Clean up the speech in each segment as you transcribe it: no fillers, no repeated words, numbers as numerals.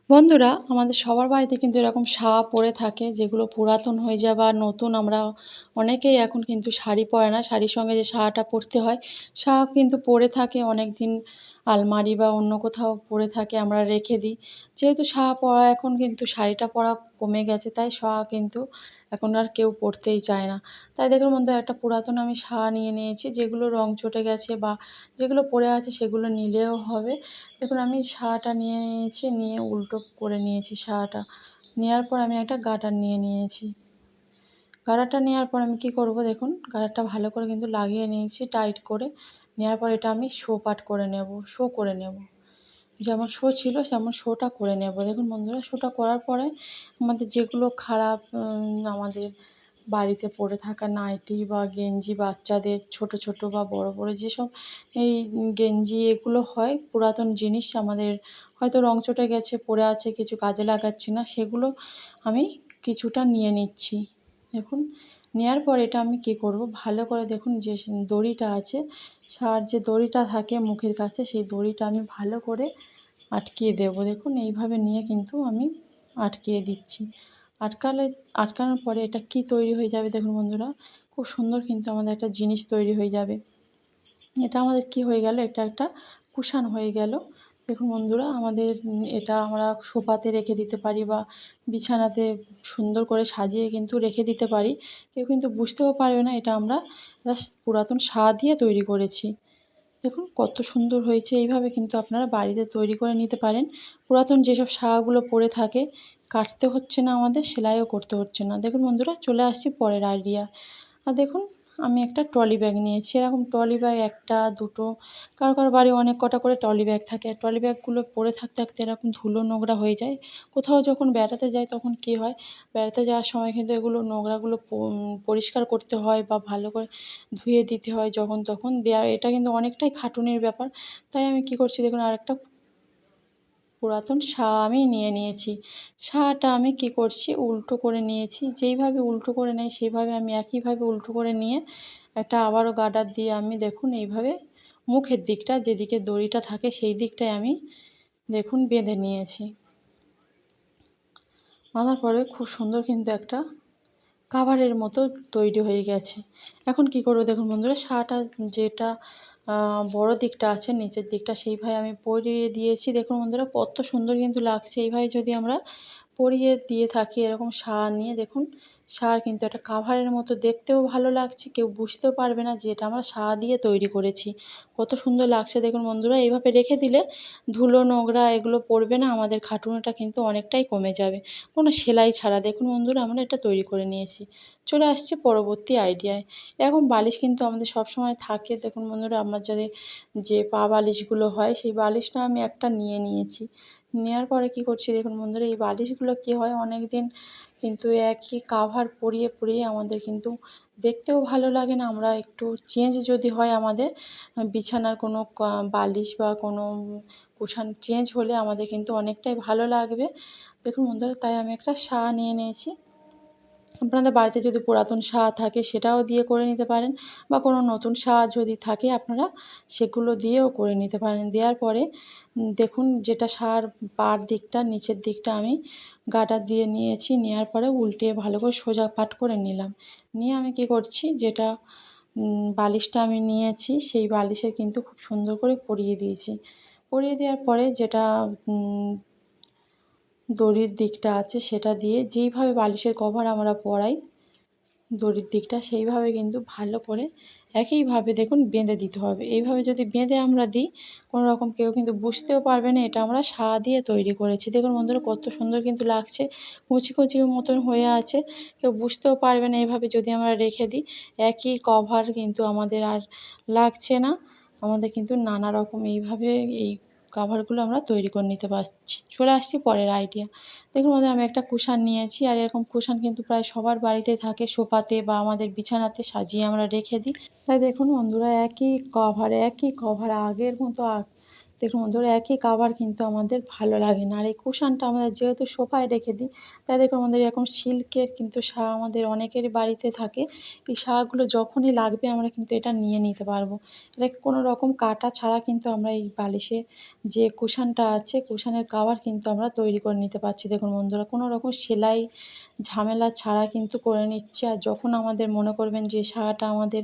বন্ধুরা, আমাদের সবার বাড়িতে কিন্তু এরকম শাওয়া পড়ে থাকে, যেগুলো পুরাতন হয়ে যায় বা নতুন। আমরা অনেকেই এখন কিন্তু শাড়ি পরে না, শাড়ির সঙ্গে যে শাওয়াটা পরতে হয়, শাওয়া কিন্তু পড়ে থাকে অনেক দিন, আলমারি বা অন্য কোথাও পড়ে থাকে, আমরা রেখে দিই। যেহেতু শাওয়া পরা এখন কিন্তু শাড়িটা পরা কমে গেছে, তাই শাওয়া কিন্তু এখন আর কেউ পরতেই চায় না। তাই দেখুন বন্ধুরা, একটা পুরাতন আমি শাওয়া নিয়ে নিয়েছি, যেগুলো রং চটে গেছে বা যেগুলো পড়ে আছে সেগুলো নিলেও হবে। দেখুন আমি শাওয়াটা নিয়ে নিয়েছি, নিয়ে উল্টো করে নিয়েছি শাওয়াটা। নেওয়ার পর আমি একটা গার্ডার নিয়ে নিয়েছি। গার্ডারটা নেওয়ার পর আমি কী করব, দেখুন গার্ডারটা ভালো করে কিন্তু লাগিয়ে নিয়েছি টাইট করে। নেওয়ার পর এটা আমি পাট করে নেব, করে নেব। যেমন ছিল তেমন টা করে নেব। দেখুন বন্ধুরা, টা করার পরে আমাদের যেগুলো খারাপ আমাদের বাড়িতে পড়ে থাকা নাইটি বা গেঞ্জি, বাচ্চাদের ছোট ছোট বা বড় বড় যেসব এই গেঞ্জি এগুলো হয়, পুরাতন জিনিস আমাদের হয়তো রং চটে গেছে, পড়ে আছে, কিছু কাজে লাগাচ্ছি না, সেগুলো আমি কিছুটা নিয়ে নিচ্ছি। দেখুন নেওয়ার পর এটা আমি কী করব, ভালো করে দেখুন যে দড়িটা আছে, যে দড়িটা থাকে মুখের কাছে, সেই দড়িটা আমি ভালো করে আটকিয়ে দেবো। দেখুন এইভাবে নিয়ে কিন্তু আমি আটকিয়ে দিচ্ছি। আটকালে আটকানোর পরে এটা কি তৈরি হয়ে যাবে দেখুন বন্ধুরা, খুব সুন্দর কিন্তু আমাদের একটা জিনিস তৈরি হয়ে যাবে। এটা আমাদের কি হয়ে গেল, এটা একটা কুশান হয়ে গেল। দেখুন বন্ধুরা, আমাদের এটা আমরা সোফাতে রেখে দিতে পারি বা বিছানাতে সুন্দর করে সাজিয়ে কিন্তু রেখে দিতে পারি। কেউ কিন্তু বুঝতেও পারবে না এটা আমরা পুরাতন শাওয়া দিয়ে তৈরি করেছি। দেখুন কত সুন্দর হয়েছে। এইভাবে কিন্তু আপনারা বাড়িতে তৈরি করে নিতে পারেন। পুরাতন যেসব শাওয়াগুলো পড়ে থাকে, কাটতে হচ্ছে না, আমাদের সেলাইও করতে হচ্ছে না। দেখুন বন্ধুরা, চলে আসছি পরের আইডিয়া। আর দেখুন আমি একটা ট্রলি ব্যাগ নিয়েছি। এরকম ট্রলি ব্যাগ ১টা ২টো, কারো কারো বাড়ি অনেক কটা করে ট্রলি ব্যাগ থাকে। ট্রলি ব্যাগগুলো পড়ে থাকতে থাকতে এরকম ধুলো নোংরা হয়ে যায়। কোথাও যখন বেড়াতে যাই তখন কী হয়, বেড়াতে যাওয়ার সময় কিন্তু এগুলো নোংরাগুলো পরিষ্কার করতে হয় বা ভালো করে ধুয়ে দিতে হয় যখন তখন। এটা কিন্তু অনেকটাই খাটুনির ব্যাপার। তাই আমি কী করছি দেখুন, আরেকটা পুরাতন শাওয়া আমি নিয়ে নিয়েছি। শাওয়াটা আমি কী করছি, উল্টো করে নিয়েছি। যেইভাবে উল্টো করে নেই সেইভাবে আমি একইভাবে উল্টো করে নিয়ে একটা আবারও গার্ডার দিয়ে আমি দেখুন এইভাবে মুখের দিকটা, যেদিকে দড়িটা থাকে সেই দিকটায় আমি দেখুন বেঁধে নিয়েছি। বাঁধার পরে খুব সুন্দর কিন্তু একটা কাভারের মতো তৈরি হয়ে গেছে। এখন কী করব দেখুন বন্ধুরা, শাওয়াটা যেটা বড় দিকটা আছে নিচের দিকটা, সেইভাবে আমি পরিয়ে দিয়েছি। দেখুন বন্ধুরা কত সুন্দর কিন্তু লাগছে। এইভাবে যদি আমরা পরিয়ে দিয়ে থাকি এরকম শাওয়া নিয়ে, দেখুন শাওয়ার কিন্তু একটা কাভারের মতো দেখতেও ভালো লাগছে, কেউ বুঝতেও পারবে না যে এটা আমরা শাওয়া দিয়ে তৈরি করেছি। কত সুন্দর লাগছে দেখুন বন্ধুরা। এইভাবে রেখে দিলে ধুলো নোংরা এগুলো পড়বে না, আমাদের খাটুনিটা কিন্তু অনেকটাই কমে যাবে, কোনো সেলাই ছাড়া। দেখুন বন্ধুরা, আমরা এটা তৈরি করে নিয়েছি। চলে আসছি পরবর্তী আইডিয়ায়। এরকম বালিশ কিন্তু আমাদের সবসময় থাকে। দেখুন বন্ধুরা, আমার যে পা বালিশগুলো হয়, সেই বালিশটা আমি একটা নিয়ে নিয়েছি। নেওয়ার পরে কী করছি দেখুন বন্ধুরা, এই বালিশগুলো কী হয়, অনেক দিন কিন্তু একই কাভার পরিয়ে পরিয়ে আমাদের কিন্তু দেখতেও ভালো লাগে না। আমরা একটু চেঞ্জ যদি হয় আমাদের বিছানার কোনো বালিশ বা কোনো কুশন চেঞ্জ হলে আমাদের কিন্তু অনেকটাই ভালো লাগবে। দেখুন বন্ধুরা, তাই আমি একটা শাওয়া নিয়ে নিয়েছি। আপনাদের বাড়িতে যদি পুরাতন শাওয়া থাকে সেটাও দিয়ে করে নিতে পারেন, বা কোনো নতুন শাওয়া যদি থাকে আপনারা সেগুলো দিয়েও করে নিতে পারেন। দেওয়ার পরে দেখুন যেটা শাওয়ার পাড় দিকটা, নিচের দিকটা আমি গার্ডার দিয়ে নিয়েছি। নেওয়ার পরে উল্টে ভালো করে সোজা পাট করে নিলাম। নিয়ে আমি কী করছি, যেটা বালিশটা আমি নিয়েছি সেই বালিশের কিন্তু খুব সুন্দর করে পরিয়ে দিয়েছি। পরিয়ে দেওয়ার পরে যেটা দড়ির দিকটা আছে সেটা দিয়ে, যেইভাবে বালিশের কভার আমরা পরাই দড়ির দিকটা, সেইভাবে কিন্তু ভালো করে একইভাবে দেখুন বেঁধে দিতে হবে। এইভাবে যদি বেঁধে আমরা দিই, কোনো রকম কেউ কিন্তু বুঝতেও পারবে না এটা আমরা শাওয়া দিয়ে তৈরি করেছি। দেখুন বন্ধুরা কত সুন্দর কিন্তু লাগছে, কুচি কুচি মতন হয়ে আছে, কেউ বুঝতেও পারবে না। এভাবে যদি আমরা রেখে দিই, একই কভার কিন্তু আমাদের আর লাগছে না। আমাদের কিন্তু নানা রকম এইভাবে এই কাভারগুলো আমরা তৈরি করে নিতে পারছি। চলে আসছি পরের আইডিয়া। দেখুন বন্ধুরা, আমি একটা কুশান নিয়েছি, আর এরকম কুশান কিন্তু প্রায় সবার বাড়িতে থাকে, সোফাতে বা আমাদের বিছানাতে সাজিয়ে আমরা রেখে দিই। তাই দেখুন বন্ধুরা, একই কভার আগের মতো দেখুন বন্ধুরা, একই কাভার কিন্তু আমাদের ভালো লাগে না। আর এই কুশানটা আমাদের যেহেতু সোফায় রেখে দিই, তাই দেখুন আমাদের এরকম সিল্কের কিন্তু আমাদের অনেকেরই বাড়িতে থাকে। এই গুলো যখনই লাগবে আমরা কিন্তু এটা নিয়ে নিতে পারবো। এটাকে কোনো রকম কাটা ছাড়া কিন্তু আমরা এই বালিশে যে কুশানটা আছে, কুশানের কাভার কিন্তু আমরা তৈরি করে নিতে পারছি। দেখুন বন্ধুরা, কোনো রকম সেলাই ঝামেলা ছাড়া কিন্তু করে নিচ্ছি। আর যখন আমাদের মনে করবেন যে আমাদের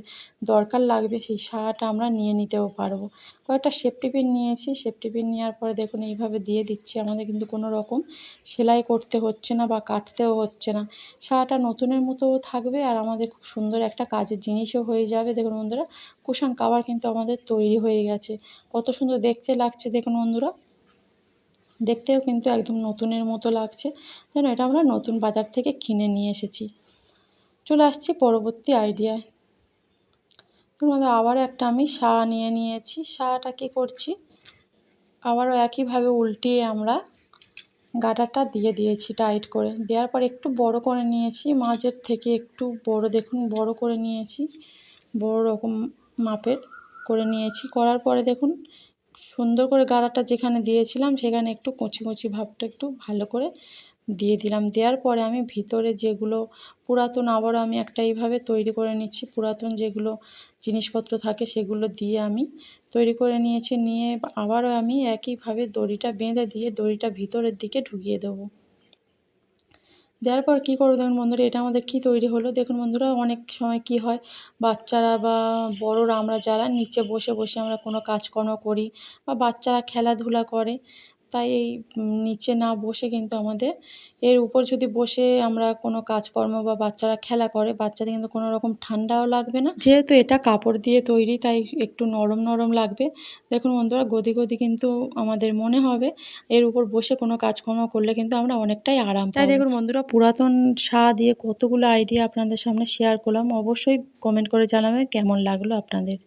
দরকার লাগবে, সেই আমরা নিয়ে নিতেও পারবো। কয়েকটা সেফটি পিন নিয়েছি, সেফটি পিন নেওয়ার পরে দেখুন এইভাবে দিয়ে দিচ্ছি। আমাদের কিন্তু কোনো রকম সেলাই করতে হচ্ছে না বা কাটতেও হচ্ছে না। নতুনের মতোও থাকবে আর আমাদের খুব সুন্দর একটা কাজের জিনিসও হয়ে যাবে। দেখুন বন্ধুরা, কুশন কাভার কিন্তু আমাদের তৈরি হয়ে গেছে। কত সুন্দর দেখতে লাগছে দেখুন বন্ধুরা। দেখতেও কিন্তু একদম নতুনের মতো লাগছে, যেন এটা আমরা নতুন বাজার থেকে কিনে নিয়ে এসেছি। চলে আসছি পরবর্তী আইডিয়ায়। তোমাদের আবারও একটা আমি নিয়ে নিয়েছি। কী করছি, আবারও একইভাবে উল্টিয়ে আমরা গাঁটারটা দিয়ে দিয়েছি টাইট করে। দেওয়ার পর একটু বড় করে নিয়েছি, মাঝের থেকে একটু বড়, দেখুন বড় করে নিয়েছি, বড় রকম মাপের করে নিয়েছি। করার পরে দেখুন সুন্দর করে গাঁটারটা যেখানে দিয়েছিলাম সেখানে একটু কুচি কুচি ভাবটা একটু ভালো করে দিয়ে দিলাম। দেওয়ার পরে আমি ভিতরে যেগুলো পুরাতন, আবারও আমি একটা এইভাবে তৈরি করে নিচ্ছি। পুরাতন যেগুলো জিনিসপত্র থাকে সেগুলো দিয়ে আমি তৈরি করে নিয়েছি। নিয়ে আবারও আমি একইভাবে দড়িটা বেঁধে দিয়ে দড়িটা ভিতরের দিকে ঢুকিয়ে দেবো। দেওয়ার পর কী করবো দেখুন বন্ধুরা, এটা আমাদের কী তৈরি হলো। দেখুন বন্ধুরা, অনেক সময় কী হয়, বাচ্চারা বা বড়রা আমরা যারা নিচে বসে বসে আমরা কোনো কাজকর্ম করি বা বাচ্চারা খেলাধুলা করে, তাই এই নিচে না বসে কিন্তু আমাদের এর উপর যদি বসে আমরা কোনো কাজকর্ম বা বাচ্চারা খেলা করে, বাচ্চাদের কিন্তু কোনো রকম ঠান্ডাও লাগবে না। যেহেতু এটা কাপড় দিয়ে তৈরি, তাই একটু নরম নরম লাগবে। দেখুন বন্ধুরা, গদি গদি কিন্তু আমাদের মনে হবে। এর উপর বসে কোনো কাজকর্ম করলে কিন্তু আমরা অনেকটাই আরাম পাবো। তাই দেখুন বন্ধুরা, পুরাতন দিয়ে কতগুলো আইডিয়া আপনাদের সামনে শেয়ার করলাম। অবশ্যই কমেন্ট করে জানাবেন কেমন লাগলো আপনাদের।